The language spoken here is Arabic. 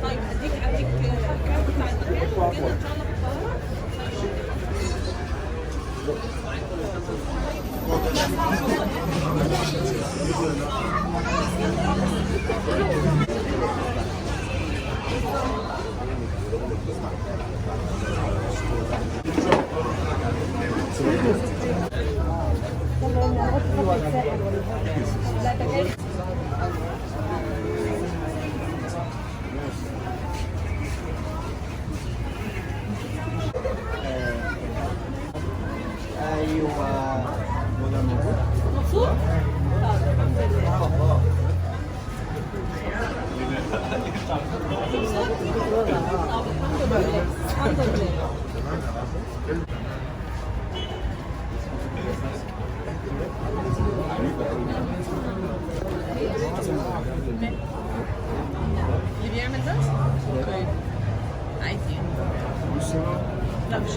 طيب اديك الكارت بتاع المكان وكده ان شاء الله بالطياره. ايوه مبسوط؟ طب الحمد لله. مبسوط؟ طب الحمد لله الحمد لله. اللي بيعمل ده؟ اوكي عادي يعني. لا مش